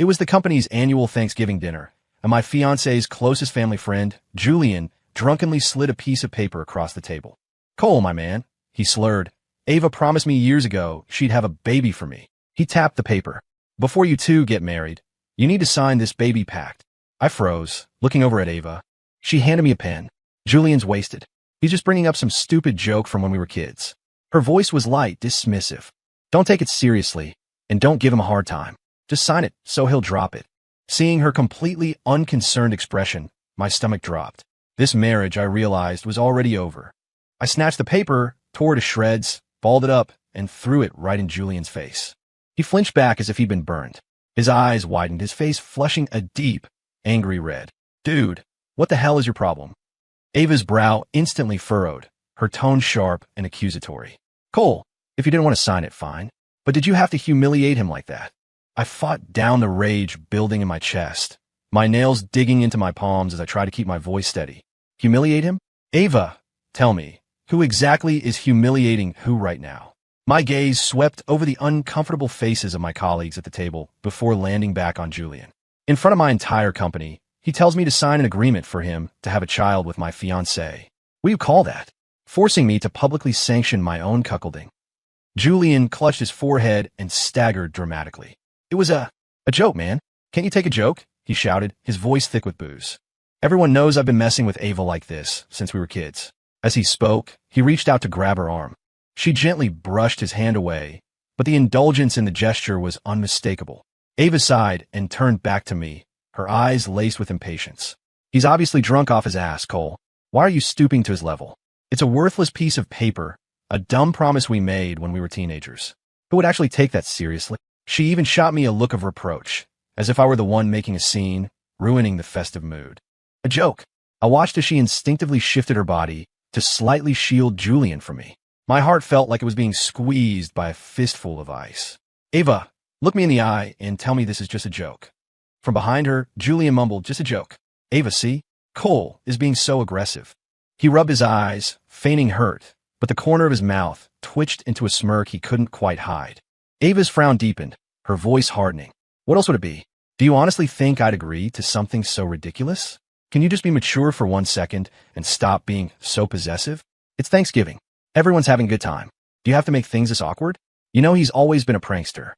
It was the company's annual Thanksgiving dinner, and my fiancé's closest family friend, Julian, drunkenly slid a piece of paper across the table. "Cole, my man," he slurred. "Ava promised me years ago she'd have a baby for me." He tapped the paper. "Before you two get married, you need to sign this baby pact." I froze, looking over at Ava. She handed me a pen. "Julian's wasted. He's just bringing up some stupid joke from when we were kids." Her voice was light, dismissive. "Don't take it seriously, and don't give him a hard time. Just sign it so he'll drop it." Seeing her completely unconcerned expression, my stomach dropped. This marriage, I realized, was already over. I snatched the paper, tore it to shreds, balled it up, and threw it right in Julian's face. He flinched back as if he'd been burned. His eyes widened, his face flushing a deep, angry red. "Dude, what the hell is your problem?" Ava's brow instantly furrowed, her tone sharp and accusatory. "Cole, if you didn't want to sign it, fine. But did you have to humiliate him like that?" I fought down the rage building in my chest, my nails digging into my palms as I tried to keep my voice steady. "Humiliate him? Ava, tell me, who exactly is humiliating who right now?" My gaze swept over the uncomfortable faces of my colleagues at the table before landing back on Julian. In front of my entire company, he tells me to sign an agreement for him to have a child with my fiancée. What do you call that? Forcing me to publicly sanction my own cuckolding. Julian clutched his forehead and staggered dramatically. "It was a joke, man. Can't you take a joke?" he shouted, his voice thick with booze. "Everyone knows I've been messing with Ava like this since we were kids." As he spoke, he reached out to grab her arm. She gently brushed his hand away, but the indulgence in the gesture was unmistakable. Ava sighed and turned back to me, her eyes laced with impatience. "He's obviously drunk off his ass, Cole. Why are you stooping to his level? It's a worthless piece of paper, a dumb promise we made when we were teenagers. Who would actually take that seriously?" She even shot me a look of reproach, as if I were the one making a scene, ruining the festive mood. "A joke." I watched as she instinctively shifted her body to slightly shield Julian from me. My heart felt like it was being squeezed by a fistful of ice. "Ava, look me in the eye and tell me this is just a joke." From behind her, Julian mumbled, "Just a joke." "Ava, see? Cole is being so aggressive." He rubbed his eyes, feigning hurt, but the corner of his mouth twitched into a smirk he couldn't quite hide. Ava's frown deepened, her voice hardening. "What else would it be? Do you honestly think I'd agree to something so ridiculous? Can you just be mature for 1 second and stop being so possessive? It's Thanksgiving. Everyone's having a good time. Do you have to make things this awkward? You know he's always been a prankster."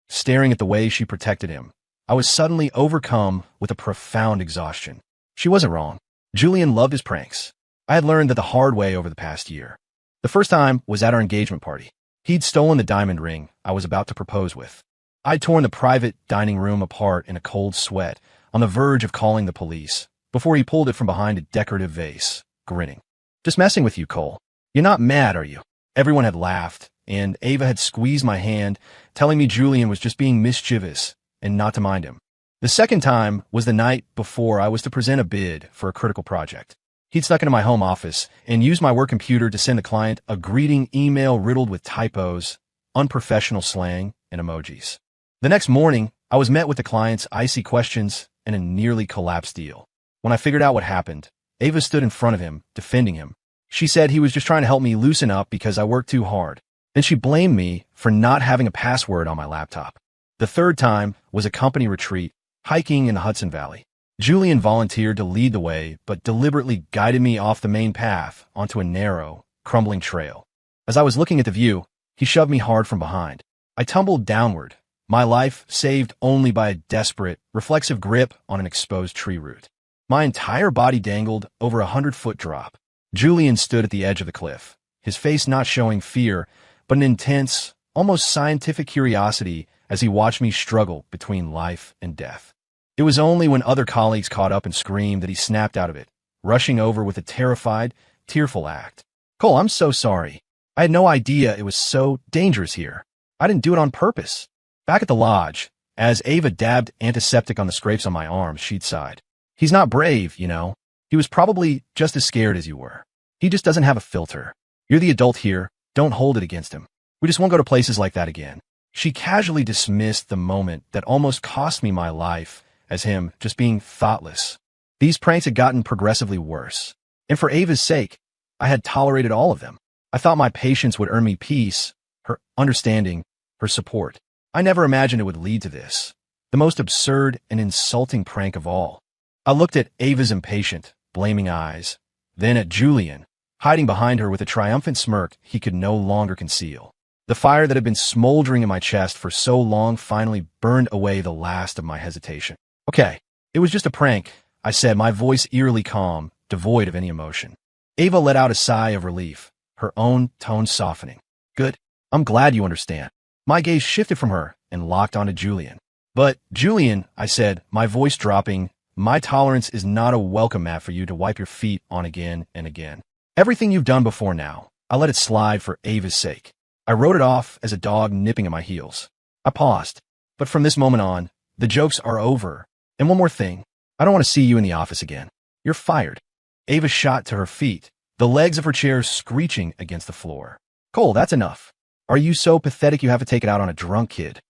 Staring at the way she protected him, I was suddenly overcome with a profound exhaustion. She wasn't wrong. Julian loved his pranks. I had learned that the hard way over the past year. The first time was at our engagement party. He'd stolen the diamond ring I was about to propose with. I'd torn the private dining room apart in a cold sweat, on the verge of calling the police, before he pulled it from behind a decorative vase, grinning. "Just messing with you, Cole. You're not mad, are you?" Everyone had laughed, and Ava had squeezed my hand, telling me Julian was just being mischievous and not to mind him. The second time was the night before I was to present a bid for a critical project. He'd snuck into my home office and used my work computer to send the client a greeting email riddled with typos, unprofessional slang, and emojis. The next morning, I was met with the client's icy questions and a nearly collapsed deal. When I figured out what happened, Ava stood in front of him, defending him. She said he was just trying to help me loosen up because I worked too hard. Then she blamed me for not having a password on my laptop. The third time was a company retreat, hiking in the Hudson Valley. Julian volunteered to lead the way, but deliberately guided me off the main path onto a narrow, crumbling trail. As I was looking at the view, he shoved me hard from behind. I tumbled downward, my life saved only by a desperate, reflexive grip on an exposed tree root. My entire body dangled over a 100-foot drop. Julian stood at the edge of the cliff, his face not showing fear, but an intense, almost scientific curiosity as he watched me struggle between life and death. It was only when other colleagues caught up and screamed that he snapped out of it, rushing over with a terrified, tearful act. "Cole, I'm so sorry. I had no idea it was so dangerous here. I didn't do it on purpose." Back at the lodge, as Ava dabbed antiseptic on the scrapes on my arms, she'd sighed. "He's not brave, you know. He was probably just as scared as you were. He just doesn't have a filter. You're the adult here. Don't hold it against him. We just won't go to places like that again." She casually dismissed the moment that almost cost me my life as him just being thoughtless. These pranks had gotten progressively worse. And for Ava's sake, I had tolerated all of them. I thought my patience would earn me peace, her understanding, her support. I never imagined it would lead to this. The most absurd and insulting prank of all. I looked at Ava's impatient, blaming eyes, then at Julian, hiding behind her with a triumphant smirk he could no longer conceal. The fire that had been smoldering in my chest for so long finally burned away the last of my hesitation. Okay, it was just a prank, I said, my voice eerily calm, devoid of any emotion. Ava let out a sigh of relief, her own tone softening. Good. I'm glad you understand. My gaze shifted from her and locked onto Julian. But, Julian, I said, my voice dropping, my tolerance is not a welcome mat for you to wipe your feet on again and again. Everything you've done before now, I let it slide for Ava's sake. I wrote it off as a dog nipping at my heels. I paused. But from this moment on, the jokes are over. And one more thing. I don't want to see you in the office again. You're fired. Ava shot to her feet, the legs of her chair screeching against the floor. Cole, that's enough. Are you so pathetic you have to take it out on a drunk kid?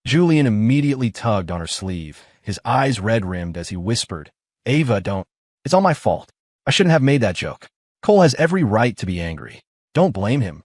Julian immediately tugged on her sleeve, his eyes red-rimmed as he whispered, Ava, don't. It's all my fault. I shouldn't have made that joke. Cole has every right to be angry. Don't blame him.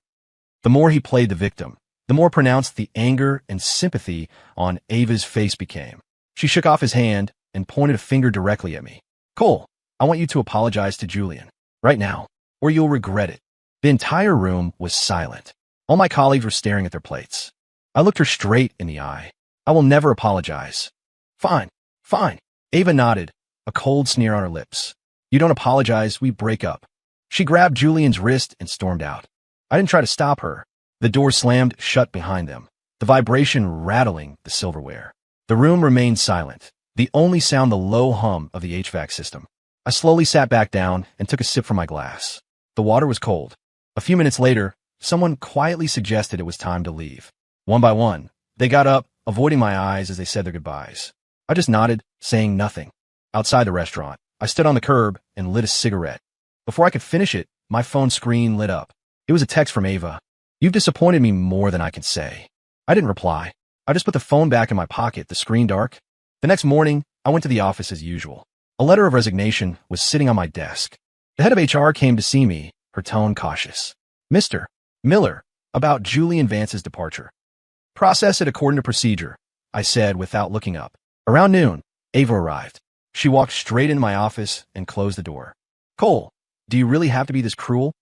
The more he played the victim, the more pronounced the anger and sympathy on Ava's face became. She shook off his hand and pointed a finger directly at me. Cole, I want you to apologize to Julian. Right now, or you'll regret it. The entire room was silent. All my colleagues were staring at their plates. I looked her straight in the eye. I will never apologize. Fine, fine. Ava nodded, a cold sneer on her lips. You don't apologize, we break up. She grabbed Julian's wrist and stormed out. I didn't try to stop her. The door slammed shut behind them, the vibration rattling the silverware. The room remained silent, the only sound the low hum of the HVAC system. I slowly sat back down and took a sip from my glass. The water was cold. A few minutes later, someone quietly suggested it was time to leave. One by one, they got up, avoiding my eyes as they said their goodbyes. I just nodded, saying nothing. Outside the restaurant, I stood on the curb and lit a cigarette. Before I could finish it, my phone screen lit up. It was a text from Ava. You've disappointed me more than I can say. I didn't reply. I just put the phone back in my pocket, the screen dark. The next morning, I went to the office as usual. A letter of resignation was sitting on my desk. The head of HR came to see me, her tone cautious. Mr. Miller, about Julian Vance's departure. Process it according to procedure, I said without looking up. Around noon, Ava arrived. She walked straight into my office and closed the door. Cole, do you really have to be this cruel?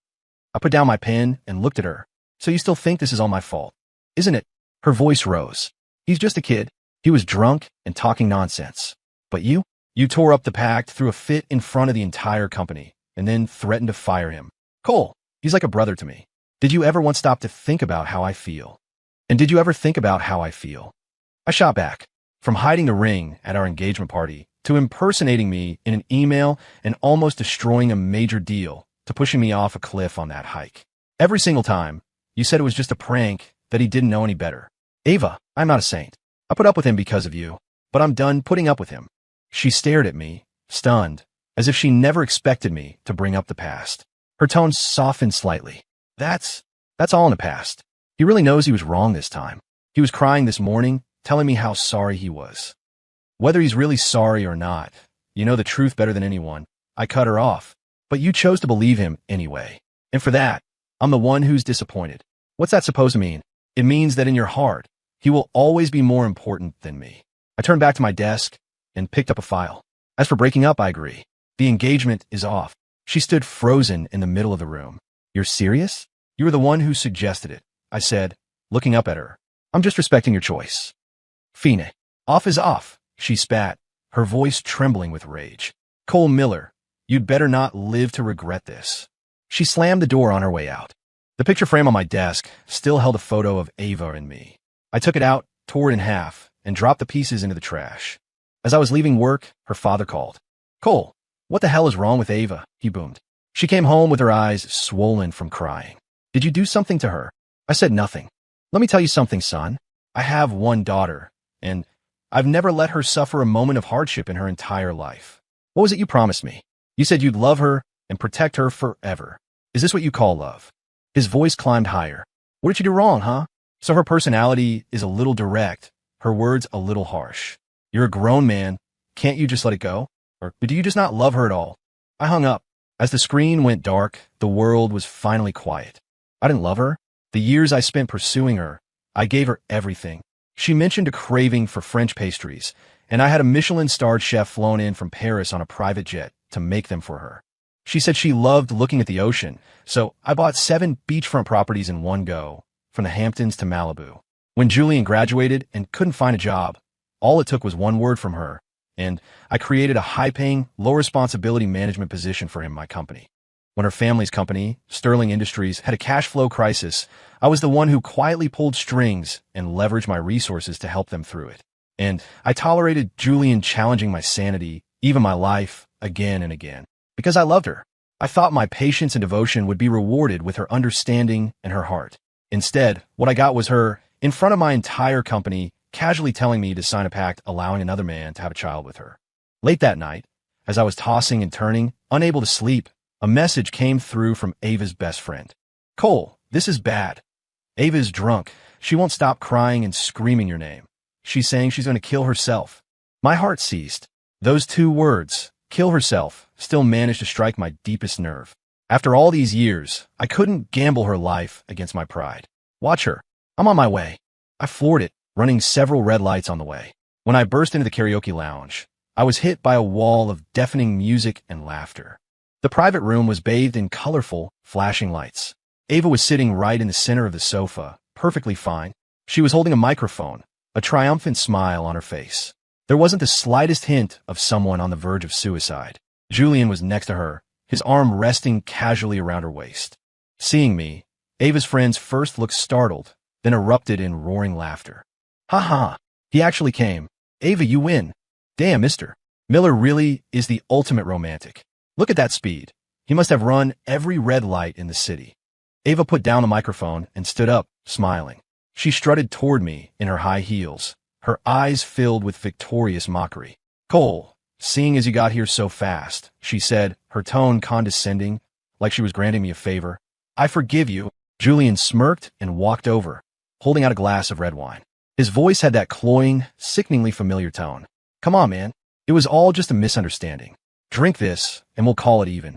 I put down my pen and looked at her. So you still think this is all my fault, isn't it? Her voice rose. He's just a kid. He was drunk and talking nonsense. But you tore up the Pact, threw a fit in front of the entire company, and then threatened to fire him. Cole, he's like a brother to me. Did you ever once stop to think about how I feel? And did you ever think about how I feel? I shot back. From hiding the ring at our engagement party, to impersonating me in an email and almost destroying a major deal, to pushing me off a cliff on that hike. Every single time, you said it was just a prank, that he didn't know any better. Ava, I'm not a saint. I put up with him because of you, but I'm done putting up with him. She stared at me, stunned, as if she never expected me to bring up the past. Her tone softened slightly. That's all in the past. He really knows he was wrong this time. He was crying this morning, telling me how sorry he was. Whether he's really sorry or not, you know the truth better than anyone. I cut her off, but you chose to believe him anyway. And for that, I'm the one who's disappointed. What's that supposed to mean? It means that in your heart, he will always be more important than me. I turned back to my desk and picked up a file. As for breaking up, I agree. The engagement is off. She stood frozen in the middle of the room. You're serious? You were the one who suggested it, I said, looking up at her. I'm just respecting your choice. Fine. Off is off, she spat, her voice trembling with rage. Cole Miller, you'd better not live to regret this. She slammed the door on her way out. The picture frame on my desk still held a photo of Ava and me. I took it out, tore it in half, and dropped the pieces into the trash. As I was leaving work, her father called. Cole, what the hell is wrong with Ava? He boomed. She came home with her eyes swollen from crying. Did you do something to her? I said nothing. Let me tell you something, son. I have one daughter, and I've never let her suffer a moment of hardship in her entire life. What was it you promised me? You said you'd love her and protect her forever. Is this what you call love? His voice climbed higher. What did you do wrong, huh? So her personality is a little direct, her words a little harsh. You're a grown man. Can't you just let it go? Or do you just not love her at all? I hung up. As the screen went dark, the world was finally quiet. I didn't love her. The years I spent pursuing her, I gave her everything. She mentioned a craving for French pastries, and I had a Michelin-starred chef flown in from Paris on a private jet to make them for her. She said she loved looking at the ocean, so I bought 7 beachfront properties in one go, from the Hamptons to Malibu. When Julian graduated and couldn't find a job, all it took was one word from her, and I created a high-paying, low-responsibility management position for him in my company. When her family's company, Sterling Industries, had a cash flow crisis, I was the one who quietly pulled strings and leveraged my resources to help them through it. And I tolerated Julian challenging my sanity, even my life, again and again. Because I loved her. I thought my patience and devotion would be rewarded with her understanding and her heart. Instead, what I got was her, in front of my entire company, casually telling me to sign a pact allowing another man to have a child with her. Late that night, as I was tossing and turning, unable to sleep, a message came through from Ava's best friend. "Cole, this is bad. Ava is drunk. She won't stop crying and screaming your name. She's saying she's going to kill herself." My heart seized. Those 2 words, kill herself, still managed to strike my deepest nerve. After all these years, I couldn't gamble her life against my pride. Watch her. I'm on my way. I floored it, running several red lights on the way. When I burst into the karaoke lounge, I was hit by a wall of deafening music and laughter. The private room was bathed in colorful, flashing lights. Ava was sitting right in the center of the sofa, perfectly fine. She was holding a microphone, a triumphant smile on her face. There wasn't the slightest hint of someone on the verge of suicide. Julian was next to her, his arm resting casually around her waist. Seeing me, Ava's friends first looked startled, then erupted in roaring laughter. "Ha ha, he actually came. Ava, you win. Damn, mister. Miller really is the ultimate romantic. Look at that speed. He must have run every red light in the city." Ava put down the microphone and stood up, smiling. She strutted toward me in her high heels, her eyes filled with victorious mockery. "Cole, seeing as you got here so fast," she said, her tone condescending, like she was granting me a favor. "I forgive you." Julian smirked and walked over, holding out a glass of red wine. His voice had that cloying, sickeningly familiar tone. "Come on, man. It was all just a misunderstanding. Drink this, and we'll call it even."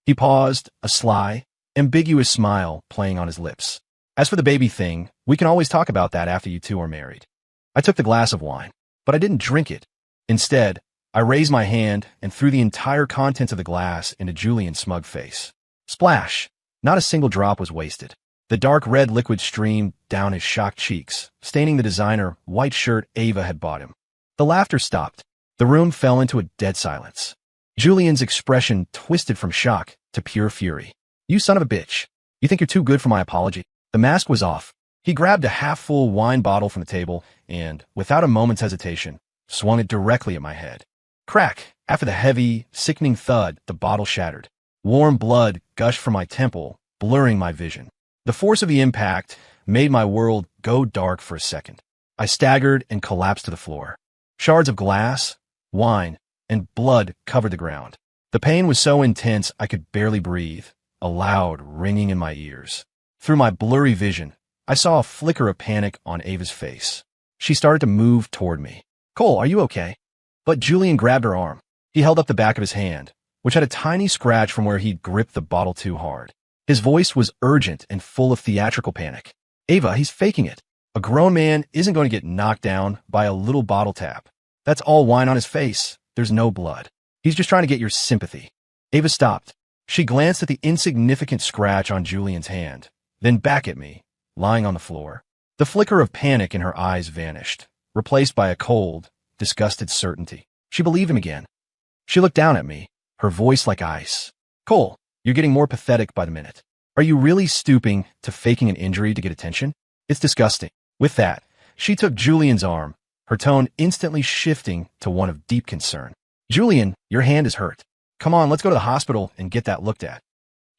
He paused, a sly, ambiguous smile playing on his lips. "As for the baby thing, we can always talk about that after you 2 are married." I took the glass of wine, but I didn't drink it. Instead, I raised my hand and threw the entire contents of the glass into Julian's smug face. Splash! Not a single drop was wasted. The dark red liquid streamed down his shocked cheeks, staining the designer white shirt Ava had bought him. The laughter stopped. The room fell into a dead silence. Julian's expression twisted from shock to pure fury. "You son of a bitch. You think you're too good for my apology?" The mask was off. He grabbed a half-full wine bottle from the table and, without a moment's hesitation, swung it directly at my head. Crack! After the heavy, sickening thud, the bottle shattered. Warm blood gushed from my temple, blurring my vision. The force of the impact made my world go dark for a second. I staggered and collapsed to the floor. Shards of glass, wine, and blood covered the ground. The pain was so intense I could barely breathe, a loud ringing in my ears. Through my blurry vision, I saw a flicker of panic on Ava's face. She started to move toward me. "Cole, are you okay?" But Julian grabbed her arm. He held up the back of his hand, which had a tiny scratch from where he'd gripped the bottle too hard. His voice was urgent and full of theatrical panic. "Ava, he's faking it. A grown man isn't going to get knocked down by a little bottle tap. That's all wine on his face. There's no blood. He's just trying to get your sympathy." Ava stopped. She glanced at the insignificant scratch on Julian's hand, then back at me, lying on the floor. The flicker of panic in her eyes vanished, replaced by a cold, disgusted certainty. She believed him again. She looked down at me, her voice like ice. "Cole, you're getting more pathetic by the minute. Are you really stooping to faking an injury to get attention? It's disgusting." With that, she took Julian's arm, her tone instantly shifting to one of deep concern. "Julian, your hand is hurt. Come on, let's go to the hospital and get that looked at."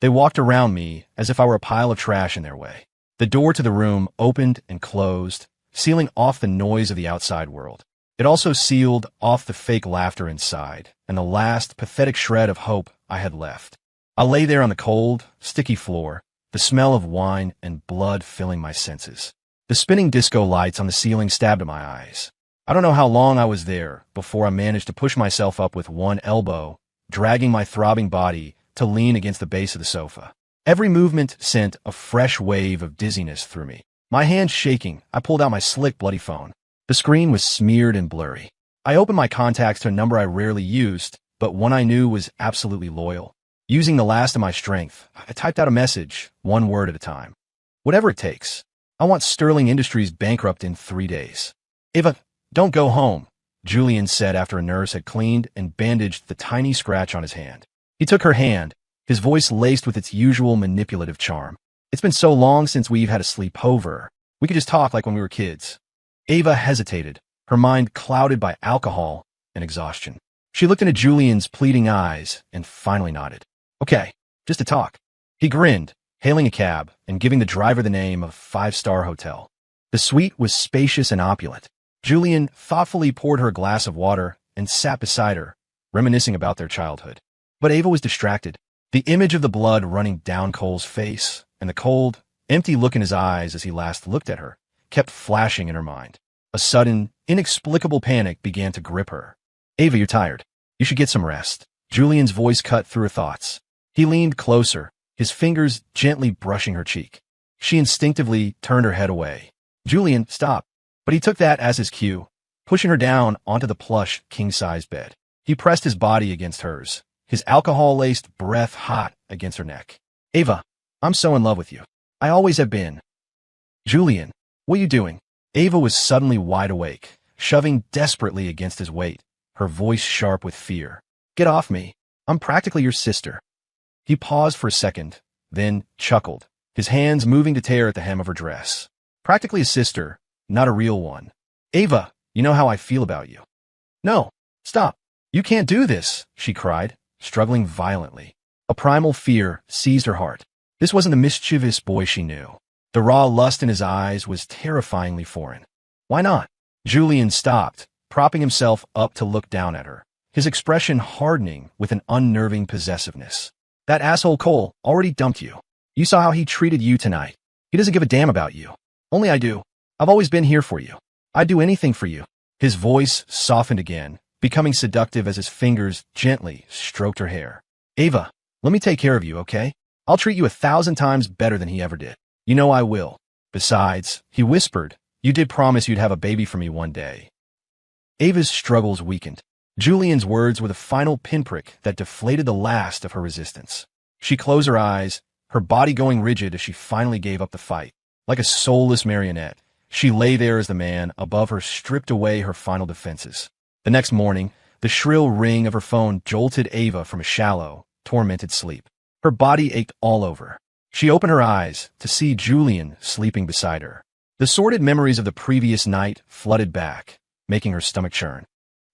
They walked around me as if I were a pile of trash in their way. The door to the room opened and closed, sealing off the noise of the outside world. It also sealed off the fake laughter inside and the last pathetic shred of hope I had left. I lay there on the cold, sticky floor, the smell of wine and blood filling my senses. The spinning disco lights on the ceiling stabbed at my eyes. I don't know how long I was there before I managed to push myself up with one elbow, dragging my throbbing body to lean against the base of the sofa. Every movement sent a fresh wave of dizziness through me. My hands shaking, I pulled out my slick, bloody phone. The screen was smeared and blurry. I opened my contacts to a number I rarely used, but one I knew was absolutely loyal. Using the last of my strength, I typed out a message, one word at a time. Whatever it takes. I want Sterling Industries bankrupt in 3 days. Ava, don't go home, Julian said after a nurse had cleaned and bandaged the tiny scratch on his hand. He took her hand, his voice laced with its usual manipulative charm. It's been so long since we've had a sleepover. We could just talk like when we were kids. Ava hesitated, her mind clouded by alcohol and exhaustion. She looked into Julian's pleading eyes and finally nodded. Okay, just to talk. He grinned, hailing a cab and giving the driver the name of a 5-star hotel. The suite was spacious and opulent. Julian thoughtfully poured her a glass of water and sat beside her, reminiscing about their childhood. But Ava was distracted. The image of the blood running down Cole's face and the cold, empty look in his eyes as he last looked at her kept flashing in her mind. A sudden, inexplicable panic began to grip her. Ava, you're tired. You should get some rest. Julian's voice cut through her thoughts. He leaned closer, his fingers gently brushing her cheek. She instinctively turned her head away. Julian, stop. But he took that as his cue, pushing her down onto the plush, king-size bed. He pressed his body against hers, his alcohol-laced breath hot against her neck. Ava, I'm so in love with you. I always have been. Julian, what are you doing? Ava was suddenly wide awake, shoving desperately against his weight, her voice sharp with fear. Get off me. I'm practically your sister. He paused for a second, then chuckled, his hands moving to tear at the hem of her dress. Practically a sister, not a real one. Ava, you know how I feel about you. No, stop. You can't do this, she cried, struggling violently. A primal fear seized her heart. This wasn't the mischievous boy she knew. The raw lust in his eyes was terrifyingly foreign. Why not? Julian stopped, propping himself up to look down at her, his expression hardening with an unnerving possessiveness. That asshole Cole already dumped you. You saw how he treated you tonight. He doesn't give a damn about you. Only I do. I've always been here for you. I'd do anything for you. His voice softened again, becoming seductive as his fingers gently stroked her hair. Ava, let me take care of you, okay? I'll treat you 1,000 times better than he ever did. You know I will. Besides, he whispered, you did promise you'd have a baby for me one day. Ava's struggles weakened. Julian's words were the final pinprick that deflated the last of her resistance. She closed her eyes, her body going rigid as she finally gave up the fight. Like a soulless marionette, she lay there as the man above her stripped away her final defenses. The next morning, the shrill ring of her phone jolted Ava from a shallow, tormented sleep. Her body ached all over. She opened her eyes to see Julian sleeping beside her. The sordid memories of the previous night flooded back, making her stomach churn.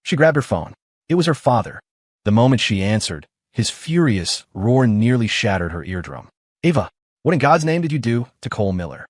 She grabbed her phone. It was her father. The moment she answered, his furious roar nearly shattered her eardrum. Ava, what in God's name did you do to Cole Miller?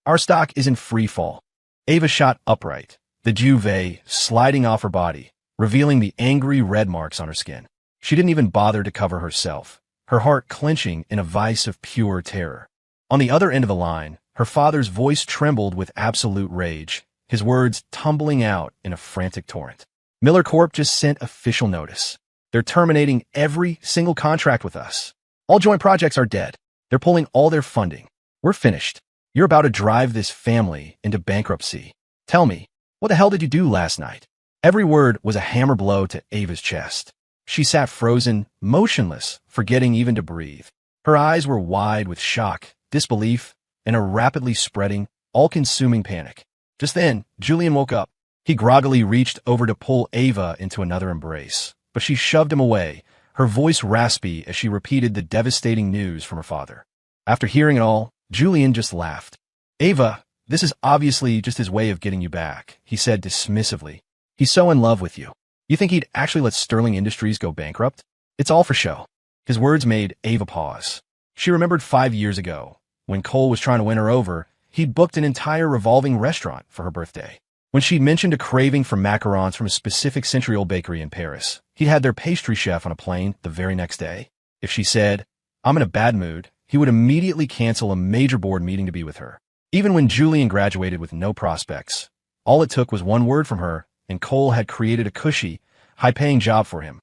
Our stock is in free fall. Ava shot upright, the duvet sliding off her body, revealing the angry red marks on her skin. She didn't even bother to cover herself, her heart clenching in a vice of pure terror. On the other end of the line, her father's voice trembled with absolute rage, his words tumbling out in a frantic torrent. Miller Corp just sent official notice. They're terminating every single contract with us. All joint projects are dead. They're pulling all their funding. We're finished. You're about to drive this family into bankruptcy. Tell me, what the hell did you do last night? Every word was a hammer blow to Ava's chest. She sat frozen, motionless, forgetting even to breathe. Her eyes were wide with shock, disbelief, and a rapidly spreading, all-consuming panic. Just then, Julian woke up. He groggily reached over to pull Ava into another embrace, but she shoved him away, her voice raspy as she repeated the devastating news from her father. After hearing it all, Julian just laughed. Ava, this is obviously just his way of getting you back, he said dismissively. He's so in love with you. You think he'd actually let Sterling Industries go bankrupt? It's all for show. His words made Ava pause. She remembered 5 years ago, when Cole was trying to win her over, he'd booked an entire revolving restaurant for her birthday. When she'd mentioned a craving for macarons from a specific century-old bakery in Paris, he'd had their pastry chef on a plane the very next day. If she said, I'm in a bad mood, he would immediately cancel a major board meeting to be with her. Even when Julian graduated with no prospects, all it took was one word from her, and Cole had created a cushy, high-paying job for him.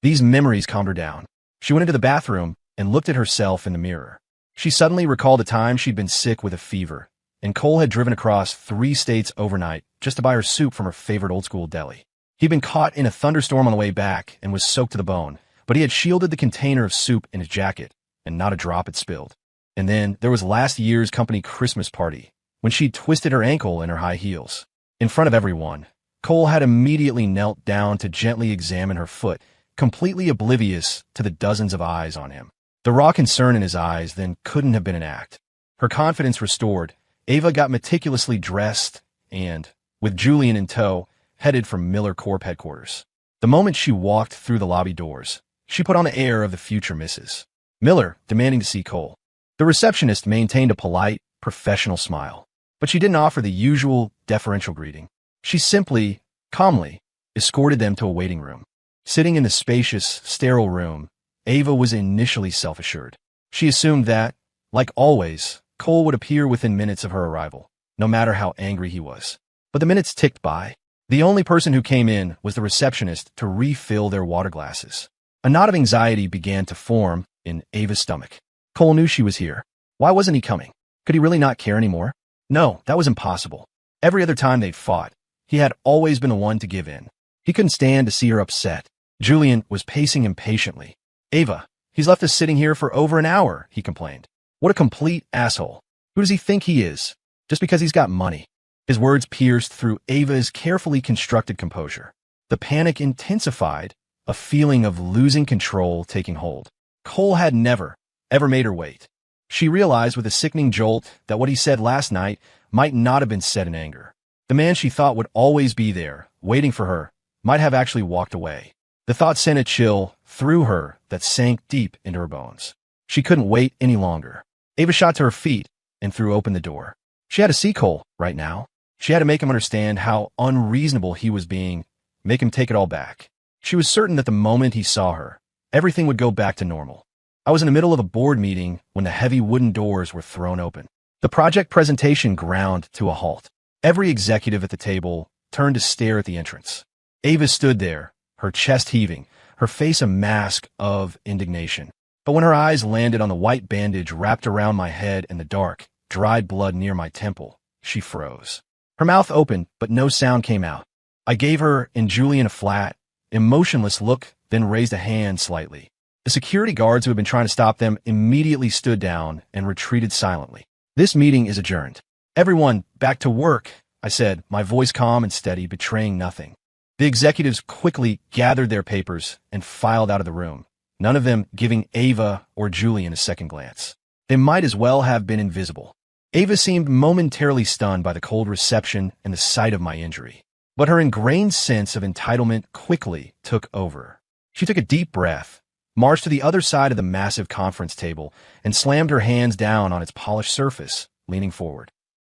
These memories calmed her down. She went into the bathroom and looked at herself in the mirror. She suddenly recalled a time she'd been sick with a fever, and Cole had driven across 3 states overnight just to buy her soup from her favorite old-school deli. He'd been caught in a thunderstorm on the way back and was soaked to the bone, but he had shielded the container of soup in his jacket, and not a drop had spilled. And then there was last year's company Christmas party, when she'd twisted her ankle in her high heels. In front of everyone, Cole had immediately knelt down to gently examine her foot, completely oblivious to the dozens of eyes on him. The raw concern in his eyes then couldn't have been an act. Her confidence restored, Ava got meticulously dressed and, with Julian in tow, headed for Miller Corp headquarters. The moment she walked through the lobby doors, she put on the air of the future Mrs. Miller, demanding to see Cole. The receptionist maintained a polite, professional smile, but she didn't offer the usual deferential greeting. She simply, calmly, escorted them to a waiting room. Sitting in the spacious, sterile room, Ava was initially self-assured. She assumed that, like always, Cole would appear within minutes of her arrival, no matter how angry he was. But the minutes ticked by. The only person who came in was the receptionist to refill their water glasses. A knot of anxiety began to form in Ava's stomach. Cole knew she was here. Why wasn't he coming? Could he really not care anymore? No, that was impossible. Every other time they'd fought, he had always been the one to give in. He couldn't stand to see her upset. Julian was pacing impatiently. Ava, he's left us sitting here for over an hour, he complained. What a complete asshole. Who does he think he is? Just because he's got money. His words pierced through Ava's carefully constructed composure. The panic intensified, a feeling of losing control taking hold. Cole had never, ever made her wait. She realized with a sickening jolt that what he said last night might not have been said in anger. The man she thought would always be there, waiting for her, might have actually walked away. The thought sent a chill through her that sank deep into her bones. She couldn't wait any longer. Ava shot to her feet and threw open the door. She had to see Cole right now. She had to make him understand how unreasonable he was being, make him take it all back. She was certain that the moment he saw her, everything would go back to normal. I was in the middle of a board meeting when the heavy wooden doors were thrown open. The project presentation ground to a halt. Every executive at the table turned to stare at the entrance. Ava stood there, her chest heaving, her face a mask of indignation. But when her eyes landed on the white bandage wrapped around my head and the dark, dried blood near my temple, she froze. Her mouth opened, but no sound came out. I gave her and Julian a flat, emotionless look, then raised a hand slightly. The security guards who had been trying to stop them immediately stood down and retreated silently. This meeting is adjourned. Everyone, back to work, I said, my voice calm and steady, betraying nothing. The executives quickly gathered their papers and filed out of the room, none of them giving Ava or Julian a second glance. They might as well have been invisible. Ava seemed momentarily stunned by the cold reception and the sight of my injury, but her ingrained sense of entitlement quickly took over. She took a deep breath, marched to the other side of the massive conference table, and slammed her hands down on its polished surface, leaning forward.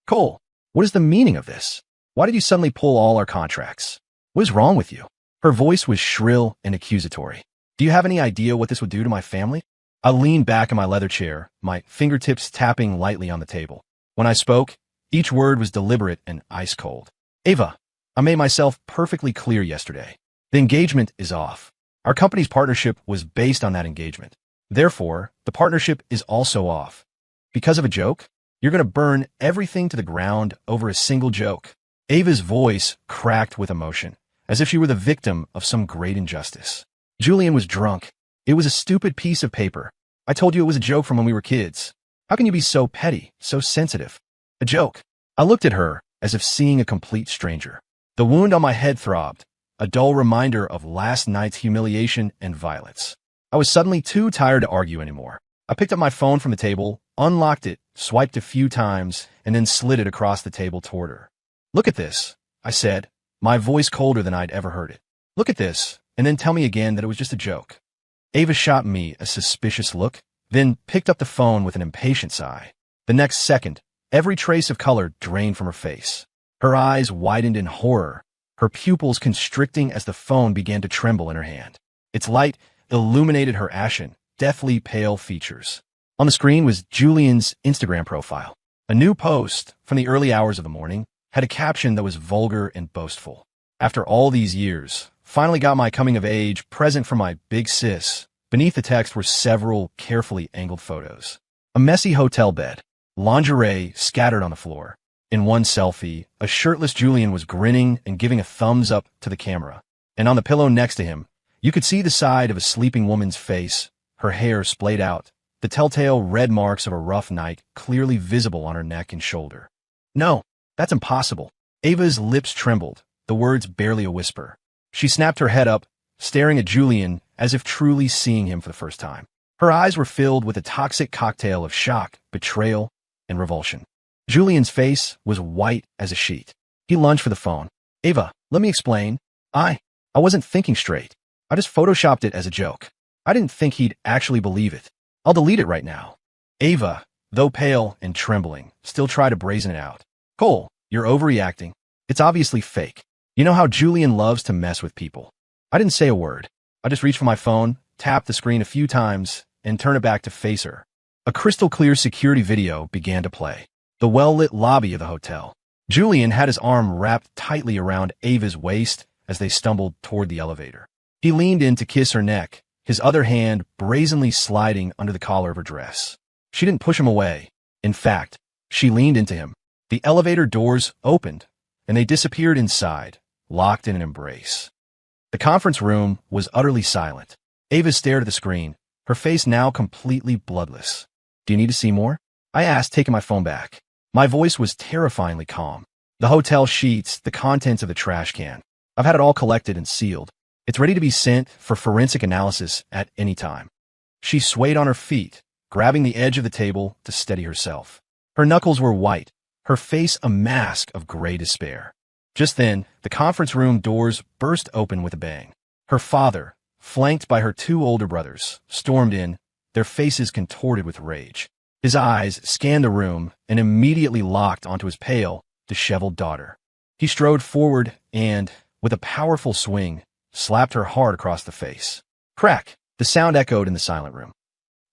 Cole, what is the meaning of this? Why did you suddenly pull all our contracts? What is wrong with you? Her voice was shrill and accusatory. Do you have any idea what this would do to my family? I leaned back in my leather chair, my fingertips tapping lightly on the table. When I spoke, each word was deliberate and ice cold. Ava, I made myself perfectly clear yesterday. The engagement is off. Our company's partnership was based on that engagement. Therefore, the partnership is also off. Because of a joke? You're going to burn everything to the ground over a single joke. Ava's voice cracked with emotion, as if she were the victim of some great injustice. Julian was drunk. It was a stupid piece of paper. I told you it was a joke from when we were kids. How can you be so petty, so sensitive? A joke. I looked at her as if seeing a complete stranger. The wound on my head throbbed, a dull reminder of last night's humiliation and violence. I was suddenly too tired to argue anymore. I picked up my phone from the table, unlocked it, swiped a few times, and then slid it across the table toward her. Look at this, I said, my voice colder than I'd ever heard it. Look at this, and then tell me again that it was just a joke. Ava shot me a suspicious look, then picked up the phone with an impatient sigh. The next second, every trace of color drained from her face. Her eyes widened in horror, her pupils constricting as the phone began to tremble in her hand. Its light illuminated her ashen, deathly pale features. On the screen was Julian's Instagram profile. A new post from the early hours of the morning had a caption that was vulgar and boastful. After all these years, finally got my coming-of-age present from my big sis. Beneath the text were several carefully angled photos. A messy hotel bed, lingerie scattered on the floor. In one selfie, a shirtless Julian was grinning and giving a thumbs up to the camera. And on the pillow next to him, you could see the side of a sleeping woman's face, her hair splayed out, the telltale red marks of a rough night clearly visible on her neck and shoulder. No, that's impossible. Ava's lips trembled, the words barely a whisper. She snapped her head up, staring at Julian as if truly seeing him for the first time. Her eyes were filled with a toxic cocktail of shock, betrayal, and revulsion. Julian's face was white as a sheet. He lunged for the phone. Ava, let me explain. I wasn't thinking straight. I just photoshopped it as a joke. I didn't think he'd actually believe it. I'll delete it right now. Ava, though pale and trembling, still tried to brazen it out. Cole, you're overreacting. It's obviously fake. You know how Julian loves to mess with people. I didn't say a word. I just reached for my phone, tapped the screen a few times, and turned it back to face her. A crystal-clear security video began to play. The well-lit lobby of the hotel. Julian had his arm wrapped tightly around Ava's waist as they stumbled toward the elevator. He leaned in to kiss her neck, his other hand brazenly sliding under the collar of her dress. She didn't push him away. In fact, she leaned into him. The elevator doors opened, and they disappeared inside, locked in an embrace. The conference room was utterly silent. Ava stared at the screen, her face now completely bloodless. Do you need to see more? I asked, taking my phone back. My voice was terrifyingly calm. The hotel sheets, the contents of the trash can. I've had it all collected and sealed. It's ready to be sent for forensic analysis at any time. She swayed on her feet, grabbing the edge of the table to steady herself. Her knuckles were white, her face a mask of gray despair. Just then, the conference room doors burst open with a bang. Her father, flanked by her two older brothers, stormed in, their faces contorted with rage. His eyes scanned the room and immediately locked onto his pale, disheveled daughter. He strode forward and, with a powerful swing, slapped her hard across the face. Crack! The sound echoed in the silent room.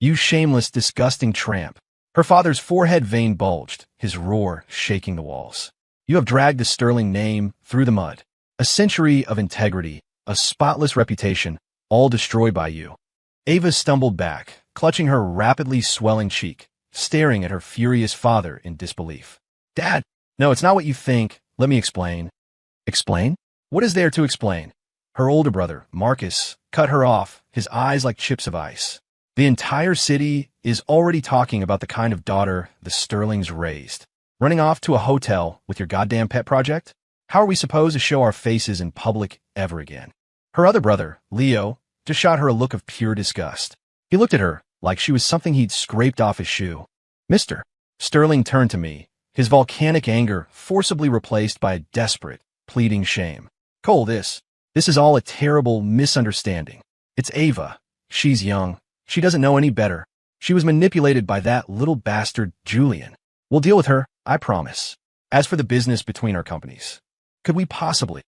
You shameless, disgusting tramp. Her father's forehead vein bulged, his roar shaking the walls. You have dragged the Sterling name through the mud. A century of integrity, a spotless reputation, all destroyed by you. Ava stumbled back, clutching her rapidly swelling cheek, staring at her furious father in disbelief. Dad! No, it's not what you think. Let me explain. Explain? What is there to explain? Her older brother, Marcus, cut her off, his eyes like chips of ice. The entire city is already talking about the kind of daughter the Sterlings raised. Running off to a hotel with your goddamn pet project? How are we supposed to show our faces in public ever again? Her other brother, Leo, just shot her a look of pure disgust. He looked at her like she was something he'd scraped off his shoe. Mister. Sterling turned to me, his volcanic anger forcibly replaced by a desperate, pleading shame. Cole, this is all a terrible misunderstanding. It's Ava. She's young. She doesn't know any better. She was manipulated by that little bastard, Julian. We'll deal with her, I promise. As for the business between our companies, could we possibly?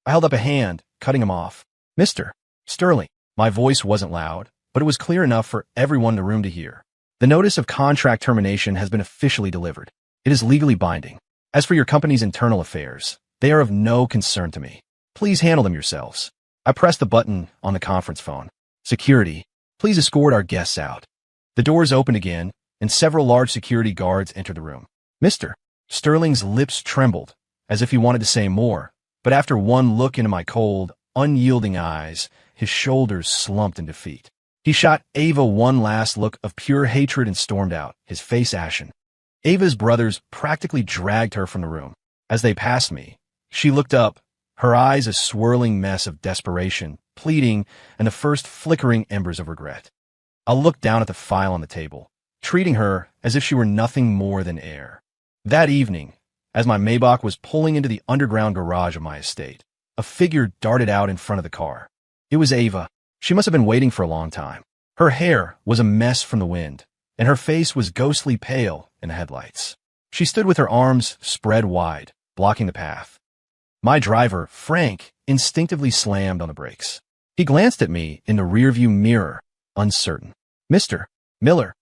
I held up a hand, cutting him off. Mr. Sterling. My voice wasn't loud, but it was clear enough for everyone in the room to hear. The notice of contract termination has been officially delivered. It is legally binding. As for your company's internal affairs, they are of no concern to me. Please handle them yourselves. I pressed the button on the conference phone. Security, please escort our guests out. The doors opened again, and several large security guards entered the room. Mr. Sterling's lips trembled, as if he wanted to say more, but after one look into my cold, unyielding eyes, his shoulders slumped in defeat. He shot Ava one last look of pure hatred and stormed out, his face ashen. Ava's brothers practically dragged her from the room. As they passed me, she looked up, her eyes a swirling mess of desperation, pleading, and the first flickering embers of regret. I looked down at the file on the table, treating her as if she were nothing more than air. That evening, as my Maybach was pulling into the underground garage of my estate, a figure darted out in front of the car. It was Ava. She must have been waiting for a long time. Her hair was a mess from the wind, and her face was ghostly pale in the headlights. She stood with her arms spread wide, blocking the path. My driver, Frank, instinctively slammed on the brakes. He glanced at me in the rearview mirror, uncertain. Mr. Miller.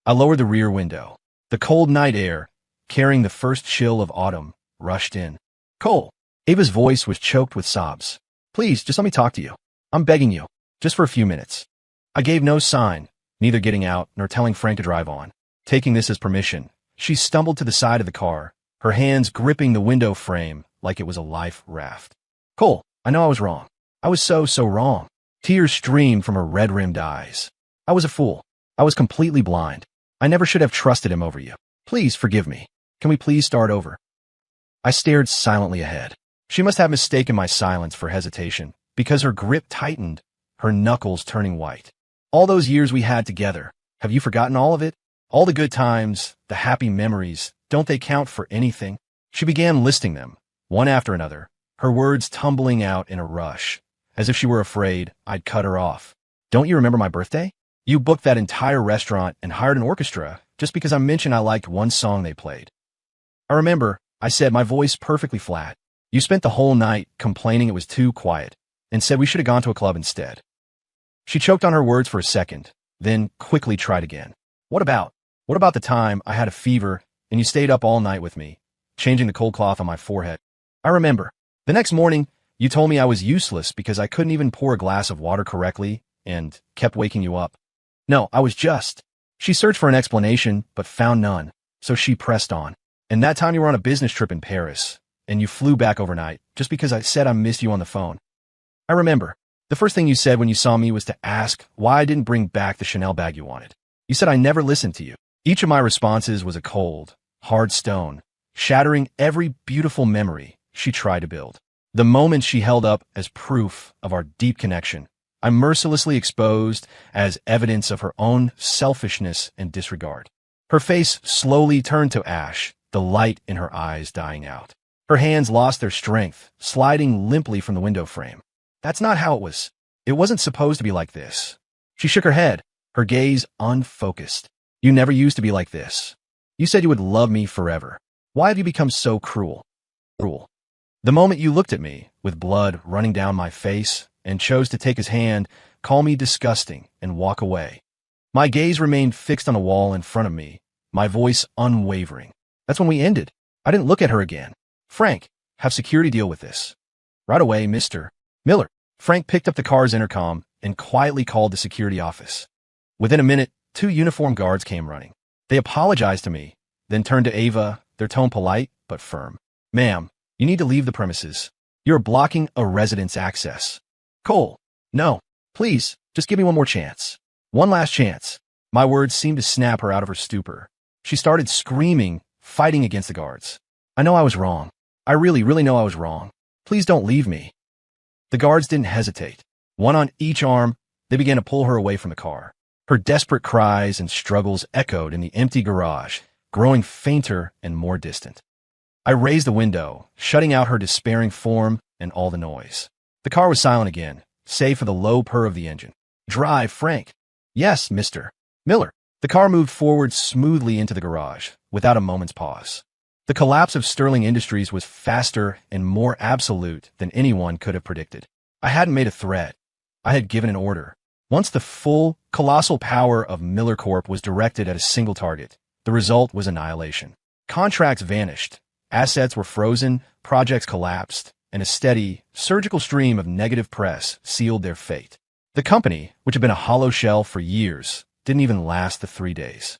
I lowered the rear window. The cold night air, carrying the first chill of autumn, rushed in. Cole. Ava's voice was choked with sobs. Please, just let me talk to you. I'm begging you, just for a few minutes. I gave no sign, neither getting out nor telling Frank to drive on. Taking this as permission, She stumbled to the side of the car, her hands gripping the window frame like it was a life raft. Cole, I know I was wrong. I was so wrong. Tears streamed from her red-rimmed eyes. I was a fool. I was completely blind. I never should have trusted him over you. Please forgive me. Can we please start over? I stared silently ahead. She must have mistaken my silence for hesitation, because her grip tightened, her knuckles turning white. All those years we had together, have you forgotten all of it? All the good times, the happy memories, don't they count for anything? She began listing them, one after another, her words tumbling out in a rush, as if she were afraid I'd cut her off. Don't you remember my birthday? You booked that entire restaurant and hired an orchestra just because I mentioned I liked one song they played. I remember, I said, my voice perfectly flat. You spent the whole night complaining it was too quiet and said we should have gone to a club instead. She choked on her words for a second, then quickly tried again. What about the time I had a fever and you stayed up all night with me, changing the cold cloth on my forehead? I remember. The next morning, you told me I was useless because I couldn't even pour a glass of water correctly and kept waking you up. No, I was just. She searched for an explanation, but found none, so she pressed on. And that time you were on a business trip in Paris, and you flew back overnight, just because I said I missed you on the phone. I remember. The first thing you said when you saw me was to ask why I didn't bring back the Chanel bag you wanted. You said I never listened to you. Each of my responses was a cold, hard stone, shattering every beautiful memory she tried to build. The moment she held up as proof of our deep connection, I mercilessly exposed as evidence of her own selfishness and disregard. Her face slowly turned to ash, the light in her eyes dying out. Her hands lost their strength, sliding limply from the window frame. That's not how it was. It wasn't supposed to be like this. She shook her head, her gaze unfocused. You never used to be like this. You said you would love me forever. Why have you become so cruel? The moment you looked at me, with blood running down my face, and chose to take his hand, call me disgusting, and walk away. My gaze remained fixed on the wall in front of me, my voice unwavering. That's when we ended. I didn't look at her again. Frank, have security deal with this. Right away, Mr. Miller. Frank picked up the car's intercom and quietly called the security office. Within a minute, 2 uniformed guards came running. They apologized to me, then turned to Ava, their tone polite but firm. Ma'am, you need to leave the premises. You're blocking a resident's access. Cole, no, please, just give me one more chance. One last chance. My words seemed to snap her out of her stupor. She started screaming, fighting against the guards. I know I was wrong. I really know I was wrong. Please don't leave me. The guards didn't hesitate. One on each arm, they began to pull her away from the car. Her desperate cries and struggles echoed in the empty garage, growing fainter and more distant. I raised the window, shutting out her despairing form and all the noise. The car was silent again, save for the low purr of the engine. Drive, Frank. Yes, Mr. Miller. The car moved forward smoothly into the garage, without a moment's pause. The collapse of Sterling Industries was faster and more absolute than anyone could have predicted. I hadn't made a threat. I had given an order. Once the full, colossal power of Miller Corp was directed at a single target, the result was annihilation. Contracts vanished, assets were frozen, projects collapsed, and a steady, surgical stream of negative press sealed their fate. The company, which had been a hollow shell for years, didn't even last the 3 days.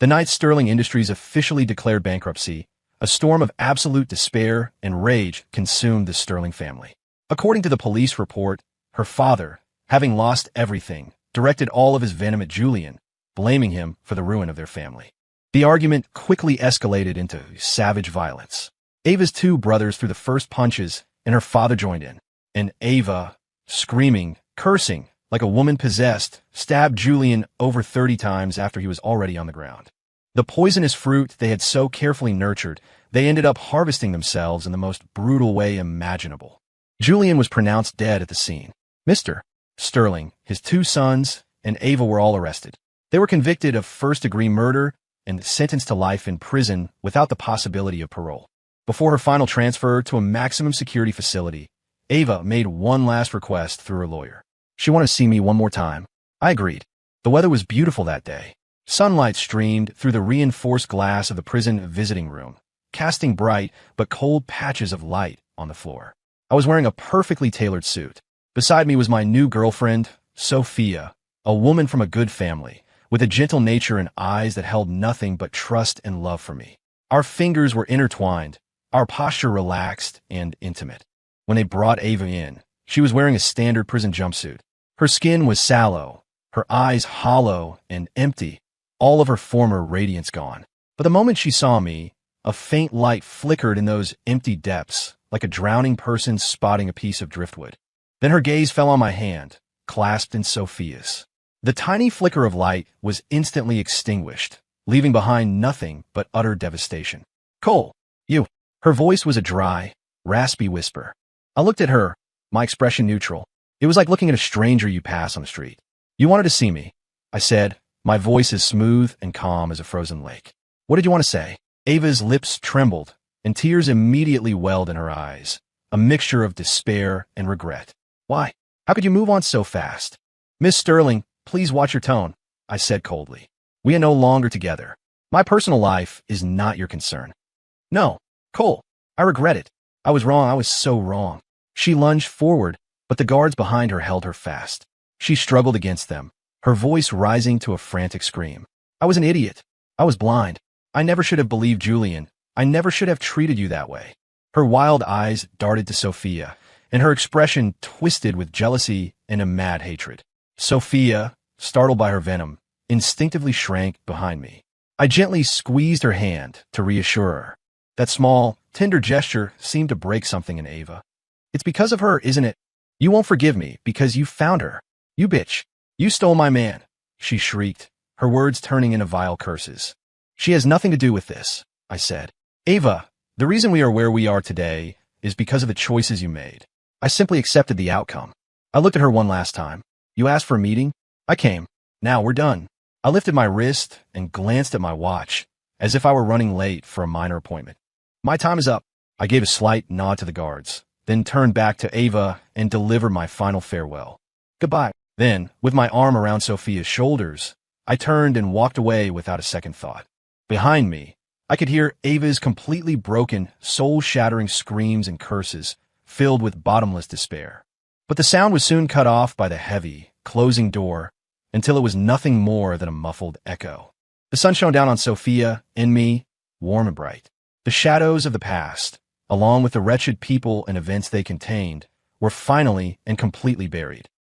The night Sterling Industries officially declared bankruptcy, a storm of absolute despair and rage consumed the Sterling family. According to the police report, her father, having lost everything, directed all of his venom at Julian, blaming him for the ruin of their family. The argument quickly escalated into savage violence. Ava's 2 brothers threw the first punches, and her father joined in. And Ava, screaming, cursing, like a woman possessed, stabbed Julian over 30 times after he was already on the ground. The poisonous fruit they had so carefully nurtured, they ended up harvesting themselves in the most brutal way imaginable. Julian was pronounced dead at the scene. Mr. Sterling, his 2 sons, and Ava were all arrested. They were convicted of first-degree murder and sentenced to life in prison without the possibility of parole. Before her final transfer to a maximum security facility, Ava made one last request through her lawyer. She wanted to see me one more time. I agreed. The weather was beautiful that day. Sunlight streamed through the reinforced glass of the prison visiting room, casting bright but cold patches of light on the floor. I was wearing a perfectly tailored suit. Beside me was my new girlfriend, Sophia, a woman from a good family, with a gentle nature and eyes that held nothing but trust and love for me. Our fingers were intertwined, our posture relaxed and intimate. When they brought Ava in, she was wearing a standard prison jumpsuit. Her skin was sallow, her eyes hollow and empty, all of her former radiance gone. But the moment she saw me, a faint light flickered in those empty depths, like a drowning person spotting a piece of driftwood. Then her gaze fell on my hand, clasped in Sophia's. The tiny flicker of light was instantly extinguished, leaving behind nothing but utter devastation. "Cole, you." Her voice was a dry, raspy whisper. I looked at her, my expression neutral. It was like looking at a stranger you pass on the street. "You wanted to see me," I said, my voice as smooth and calm as a frozen lake. "What did you want to say?" Ava's lips trembled, and tears immediately welled in her eyes, a mixture of despair and regret. "Why? How could you move on so fast?" "Miss Sterling, please watch your tone," I said coldly. "We are no longer together. My personal life is not your concern." "No, Cole, I regret it. I was wrong. I was so wrong." She lunged forward, but the guards behind her held her fast. She struggled against them, her voice rising to a frantic scream. "I was an idiot. I was blind. I never should have believed Julian. I never should have treated you that way." Her wild eyes darted to Sophia, and her expression twisted with jealousy and a mad hatred. Sophia, startled by her venom, instinctively shrank behind me. I gently squeezed her hand to reassure her. That small, tender gesture seemed to break something in Ava. "It's because of her, isn't it? You won't forgive me because you found her. You bitch. You stole my man," she shrieked, her words turning into vile curses. "She has nothing to do with this," I said. "Ava, the reason we are where we are today is because of the choices you made. I simply accepted the outcome." I looked at her one last time. "You asked for a meeting? I came. Now we're done." I lifted my wrist and glanced at my watch, as if I were running late for a minor appointment. "My time is up." I gave a slight nod to the guards, then turned back to Ava and delivered my final farewell. "Goodbye." Then, with my arm around Sophia's shoulders, I turned and walked away without a second thought. Behind me, I could hear Ava's completely broken, soul-shattering screams and curses, filled with bottomless despair. But the sound was soon cut off by the heavy, closing door, until it was nothing more than a muffled echo. The sun shone down on Sophia and me, warm and bright. The shadows of the past, along with the wretched people and events they contained, were finally and completely buried.